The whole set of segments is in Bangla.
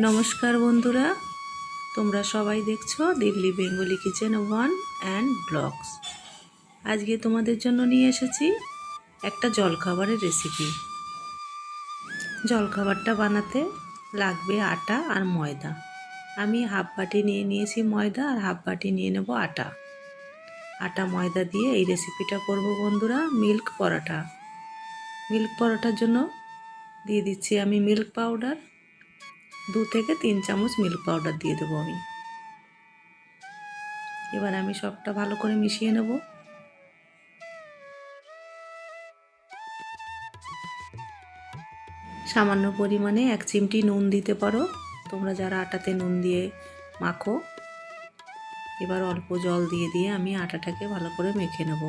নমস্কার বন্ধুরা, তোমরা সবাই দেখছো Delhi Bengali kitchen one and blogs. আজকে তোমাদের জন্য নিয়ে এসেছি একটা জলখাবারের রেসিপি। জলখাবারটা বানাতে লাগবে আটা আর ময়দা। আমি হাফ বাটি নিয়ে নিয়েছি ময়দা আর হাফ বাটি নিয়ে নেব আটা। আটা ময়দা দিয়ে এই রেসিপিটা করব বন্ধুরা। মিল্ক পরোটার জন্য দিয়ে দিচ্ছি আমি মিল্ক পাউডার। 2 থেকে 3 চামচ মিল্ক পাউডার দিয়ে দেবো আমি। এবার আমি সবটা ভালো করে মিশিয়ে নেব। সামান্য পরিমাণে 1 চিমটি নুন দিতে পারো তোমরা যারা আটাতে নুন দিয়ে মাখো। এবার অল্প জল দিয়ে আমি আটাটাকে ভালো করে মেখে নেব।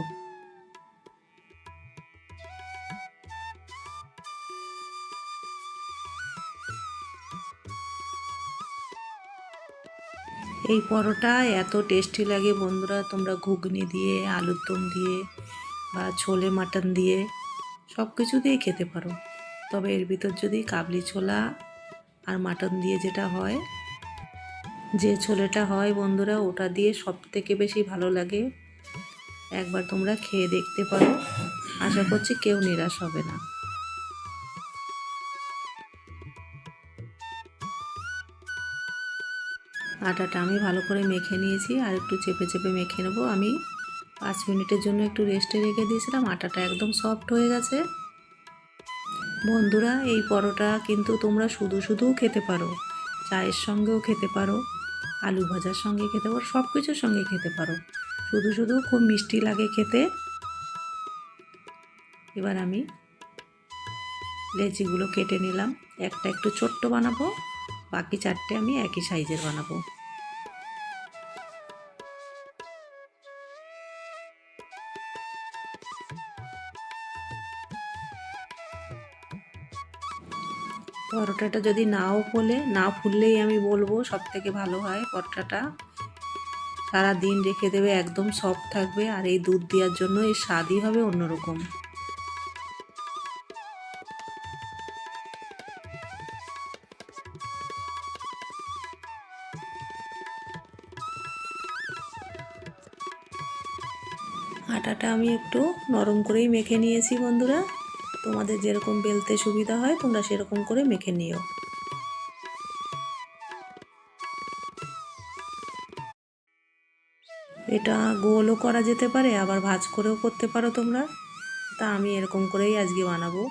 এই পরোটা এত টেস্টি লাগে বন্ধুরা, তোমরা ঘুগনি দিয়ে, আলুর দম দিয়ে বা ছোলে মাটন দিয়ে সব কিছু দিয়েই খেতে পারো। তবে এর ভিতর যদি কাবলি ছোলা আর মাটন দিয়ে যেটা হয়, যে ছোলেটা হয় বন্ধুরা, ওটা দিয়ে সব থেকে বেশি ভালো লাগে। একবার তোমরা খেয়ে দেখতে পারো, আশা করছি কেউ নিরাশ হবে না। আটাটা আমি ভালো করে মেখে নিয়েছি, আর একটু চেপে চেপে মেখে নেবো। আমি 5 মিনিটের জন্য একটু রেস্টে রেখে দিয়েছিলাম। আটাটা একদম সফট হয়ে গেছে বন্ধুরা। এই পরোটা কিন্তু তোমরা শুধুও খেতে পারো, চায়ের সঙ্গেও খেতে পারো, আলু ভাজার সঙ্গে খেতে পারো, সব কিছুর সঙ্গে খেতে পারো। শুধু খুব মিষ্টি লাগে খেতে। এবার আমি লেচিগুলো কেটে নিলাম। একটা একটু ছোট্ট বানাবো, বাকি 4টে আমি একই সাইজের বানাবো। পরোটাটা যদি না ফুললেই আমি বলবো সব থেকে ভালো হয়। পরোটাটা সারা দিন রেখে দেবে, একদম সফট থাকবে, আর এই দুধ দেওয়ার জন্য এর স্বাদই হবে অন্যরকম। আটাটা আমি একটু নরম করেই মেখে নিয়েছি বন্ধুরা। তোমাদের যেরকম বেলতে সুবিধা হয় তোমরা সেরকম করে মেখে নিও। এটা গোলও করা যেতে পারে, আবার ভাঁজ করেও করতে পারো তোমরা। তা আমি এরকম করেই আজকে বানাবো।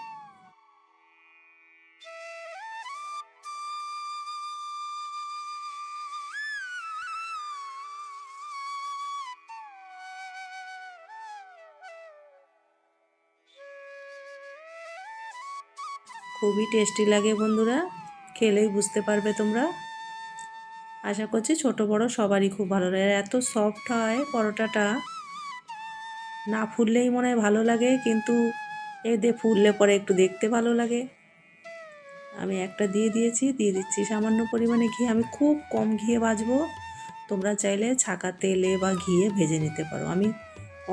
খুবই টেস্টি লাগে বন্ধুরা, খেলেই বুঝতে পারবে তোমরা। আশা করছি ছোট বড় সবারই খুব ভালো লাগে। এত সফট হয় পরোটাটা, না ফুললেই মনে হয় ভালো লাগে, কিন্তু এতে ফুললে পরে একটু দেখতে ভালো লাগে। আমি একটা দিয়ে দিচ্ছি সামান্য পরিমাণে ঘি। আমি খুব কম ঘিয়ে ভাজবো, তোমরা চাইলে ছাকা তেলে বা ঘিয়ে ভেজে নিতে পারো। আমি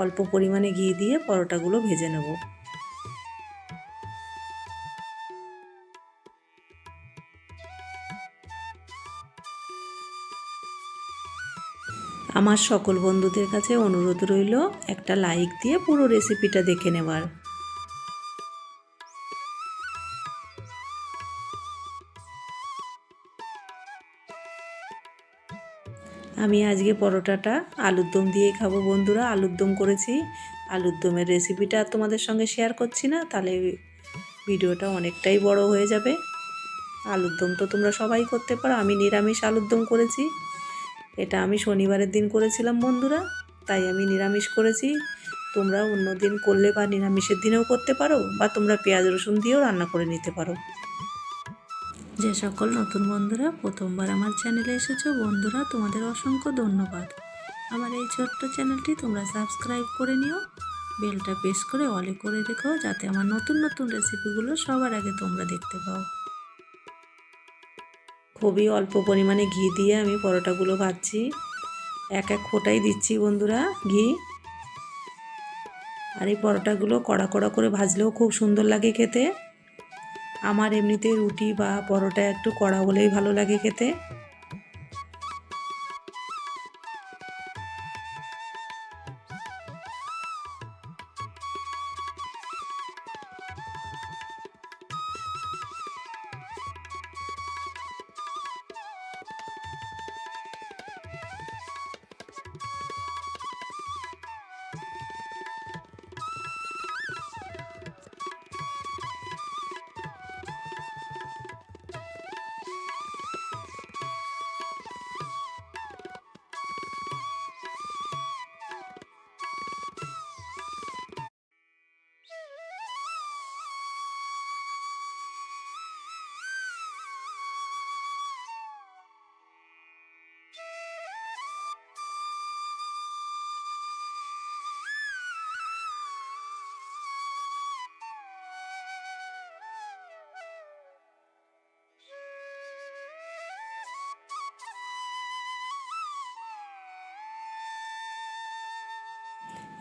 অল্প পরিমাণে ঘি দিয়ে পরোটাগুলো ভেজে নেব। আমার সকল বন্ধুদের কাছে অনুরোধ রইল একটা লাইক দিয়ে পুরো রেসিপিটা দেখে নেবার। আমি আজকে পরোটাটা আলুর দম দিয়েই খাবো বন্ধুরা। আলুর দম করেছি, আলুর দমের রেসিপিটা তোমাদের সঙ্গে শেয়ার করছি না, তাহলে ভিডিওটা অনেকটাই বড় হয়ে যাবে। আলুর দম তো তোমরা সবাই করতে পারো। আমি নিরামিষ আলুর দম করেছি। এটা আমি শনিবারের দিন করেছিলাম বন্ধুরা, তাই আমি নিরামিষ করেছি। তোমরা অন্য দিন করলে বা নিরামিষের দিনেও করতে পারো, বা তোমরা পেঁয়াজ রসুন দিয়েও রান্না করে নিতে পারো। যে সকল নতুন বন্ধুরা প্রথমবার আমার চ্যানেলে এসেছো বন্ধুরা, তোমাদের অসংখ্য ধন্যবাদ। আমার এই ছোট্ট চ্যানেলটি তোমরা সাবস্ক্রাইব করে নিও, বেলটা প্রেস করে অলে করে রেখো, যাতে আমার নতুন রেসিপিগুলো সবার আগে তোমরা দেখতে পাও। খুবই অল্প পরিমাণে ঘি দিয়ে আমি পরোটাগুলো ভাজছি। এক ফোঁটাই দিচ্ছি বন্ধুরা ঘি। আর এই পরোটাগুলো কড়া করে ভাজলেও খুব সুন্দর লাগে খেতে। আমার এমনিতে রুটি বা পরোটা একটু কড়া হলেই ভালো লাগে খেতে।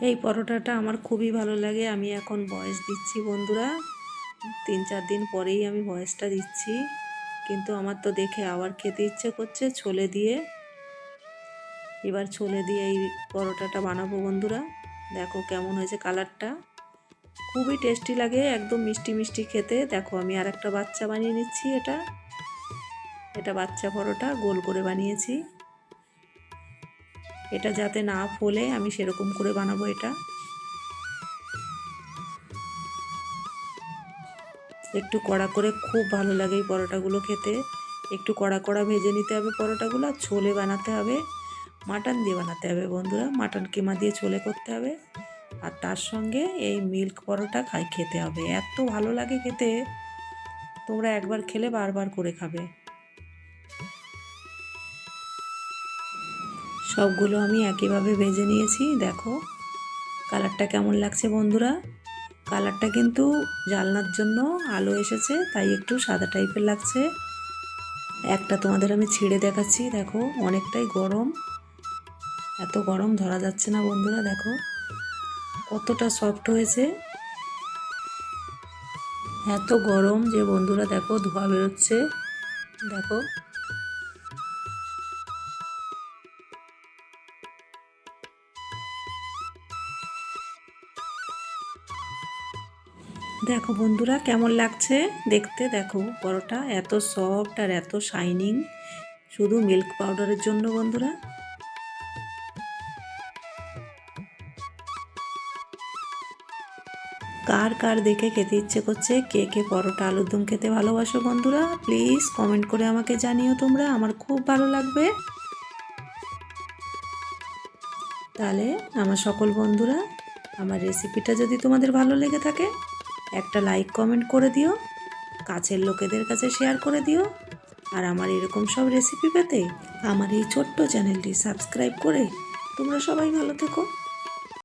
এই পরোটাটা আমার খুবই ভালো লাগে। আমি এখন ভয়েস দিচ্ছি বন্ধুরা, 3-4 দিন পরেই আমি ভয়েসটা দিচ্ছি, কিন্তু আমার তো দেখে আবার খেতে ইচ্ছে করছে ছোলে দিয়ে। এবার ছোলে দিয়ে এই পরোটাটা বানাবো বন্ধুরা। দেখো কেমন হয়েছে কালারটা, খুবই টেস্টি লাগে, একদম মিষ্টি মিষ্টি খেতে। দেখো আমি আর একটা বাচ্চা বানিয়ে নিচ্ছি। এটা বাচ্চা পরোটা গোল করে বানিয়েছি। এটা যাতে না ফোলে আমি সেরকম করে বানাবো। এটা একটু কড়া করে, খুব ভালো লাগে এই পরোটাগুলো খেতে। একটু কড়া কড়া ভেজে নিতে হবে পরোটাগুলো। ছোলে বানাতে হবে, মাটন দিয়ে বানাতে হবে বন্ধুরা, মাটন কিমা দিয়ে ছোলে করতে হবে। আর তার সঙ্গে এই মিল্ক পরোটা খেতে হবে, এত ভালো লাগে খেতে। তোমরা একবার খেলে বারবার করে খাবে। সবগুলো আমি একইভাবে ভেজে নিয়েছি। দেখো কালারটা কেমন লাগছে বন্ধুরা। কালারটা কিন্তু জালনার জন্য আলো এসেছে, তাই একটু সাদা টাইপের লাগছে। একটা তোমাদের আমি ছিঁড়ে দেখাচ্ছি। দেখো অনেকটাই গরম, এত গরম ধরা যাচ্ছে না বন্ধুরা। দেখো কতটা সফট হয়েছে, এত গরম যে বন্ধুরা দেখো ধোঁয়া বেরোচ্ছে। দেখো দেখো বন্ধুরা কেমন লাগছে দেখতে। দেখো পরোটা এত সফট আর এত শাইনিং, শুধু মিল্ক পাউডারের জন্য বন্ধুরা। কার কার দেখে খেতে ইচ্ছে করছে, কে কে পরোটা আলুর দম খেতে ভালোবাসো বন্ধুরা, প্লিজ কমেন্ট করে আমাকে জানিও তোমরা, আমার খুব ভালো লাগবে। তাহলে আমার সকল বন্ধুরা, আমার রেসিপিটা যদি তোমাদের ভালো লেগে থাকে একটা লাইক কমেন্ট করে দিও, কাছের লোকেদের কাছে শেয়ার করে দিও। আর আমার এরকম সব রেসিপি পেতে আমার এই ছোট্ট চ্যানেলটি সাবস্ক্রাইব করে তোমরা সবাই ভালো থেকো।